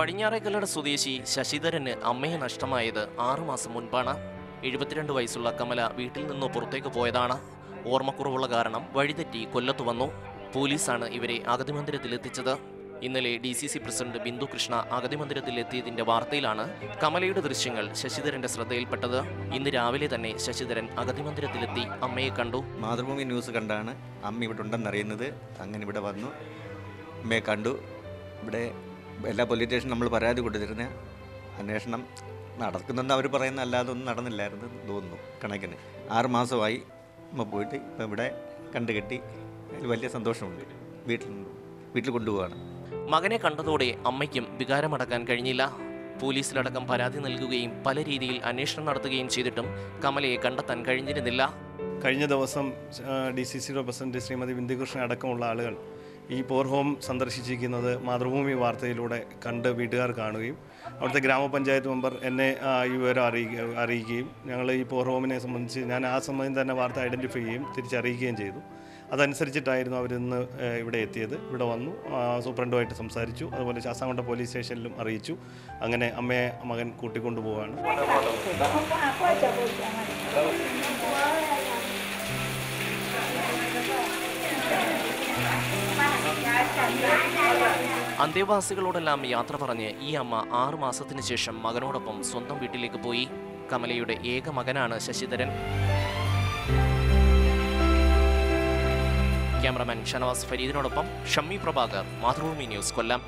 പടിഞ്ഞാറേക്കല്ലട സ്വദേശി ശശിധരന് അമ്മയെ നഷ്ടമായത് 6 മാസം മുൻപാണ്. 72 വയസ്സുള്ള കമല വീട്ടിൽ നിന്ന് പുറത്തേക്ക് പോയതാണ്. ഓർമ്മക്കുറവുള്ള കാരണം വഴിതെറ്റി കൊല്ലത്ത് വന്നു. പോലീസാണ് ഇവരെ അഗതി മന്ദിരത്തിലെത്തിച്ചത്. ഇന്നലെ DCC പ്രസിഡന്റ് ബിന്ദു കൃഷ്ണ അഗതി മന്ദിരത്തിലെത്തിയതിന്റെ വാർത്തയിലാണ് കമലയുടെ ദൃശ്യങ്ങൾ ശശിധരന്റെ ശ്രദ്ധയിൽപ്പെട്ടത്. ഇന്ന് രാവിലെ തന്നെ ശശിധരൻ അഗതി മന്ദിരത്തിലെത്തി അമ്മയെ കണ്ടു. മാതൃഭൂമി ന്യൂസ് കണ്ടാണ് അമ്മ ഇവിടെ ഉണ്ടെന്നറിയുന്നത്. അങ്ങനെ ഇവിടെ വന്നു അമ്മയെ കണ്ടു. ഇവിടെ എല്ലാ പോലീസ് സ്റ്റേഷനും നമ്മൾ പരാതി കൊടുത്തിരുന്ന അന്വേഷണം നടക്കുന്നെന്ന് അവർ പറയുന്ന അല്ലാതെ ഒന്നും നടന്നില്ലായിരുന്നു തോന്നുന്നു. കണക്കിന് 6 മാസമായി അമ്മ പോയിട്ട് ഇപ്പം ഇവിടെ കണ്ടുകെട്ടി. അതിൽ വലിയ സന്തോഷമുണ്ട്. വീട്ടിൽ കൊണ്ടുപോവാണ്. മകനെ കണ്ടതോടെ അമ്മയ്ക്കും വികാരമടക്കാൻ കഴിഞ്ഞില്ല. പോലീസിലടക്കം പരാതി നൽകുകയും പല രീതിയിൽ അന്വേഷണം നടത്തുകയും ചെയ്തിട്ടും കമലയെ കണ്ടെത്താൻ കഴിഞ്ഞിരുന്നില്ല. കഴിഞ്ഞ ദിവസം DCC പ്രസിഡന്റ് ശ്രീമതി ബിന്ദുകൃഷ്ണൻ അടക്കമുള്ള ആളുകൾ ഈ പോർ ഹോം സന്ദർശിച്ചിരിക്കുന്നത് മാതൃഭൂമി വാർത്തയിലൂടെ കണ്ട് വീട്ടുകാർ കാണുകയും അവിടുത്തെ ഗ്രാമപഞ്ചായത്ത് മെമ്പർ എന്നെ ഈ വിവരം അറിയിക്കുകയും ഞങ്ങൾ ഈ പോർ ഹോമിനെ സംബന്ധിച്ച് ഞാൻ ആ സമയം തന്നെ വാർത്ത ഐഡൻറ്റിഫൈ ചെയ്യുകയും തിരിച്ചറിയിക്കുകയും ചെയ്തു. അതനുസരിച്ചിട്ടായിരുന്നു അവരിന്ന് ഇവിടെ എത്തിയത്. ഇവിടെ വന്നു സൂപ്രണ്ടുമായിട്ട് സംസാരിച്ചു. അതുപോലെ ശാസ്താംകോട്ട പോലീസ് സ്റ്റേഷനിലും അറിയിച്ചു. അങ്ങനെ അമ്മയെ മകൻ കൂട്ടിക്കൊണ്ടുപോവാണ്. അന്തേവാസികളോടെല്ലാം യാത്ര പറഞ്ഞ് ഈ അമ്മ 6 മാസത്തിന് ശേഷം മകനോടൊപ്പം സ്വന്തം വീട്ടിലേക്ക് പോയി. കമലയുടെ ഏക മകനാണ് ശശിധരൻ. ക്യാമറമാൻ ഷനവാസ് ഫരീദിനോടൊപ്പം ഷമ്മി പ്രഭാകർ, മാതൃഭൂമി ന്യൂസ്, കൊല്ലം.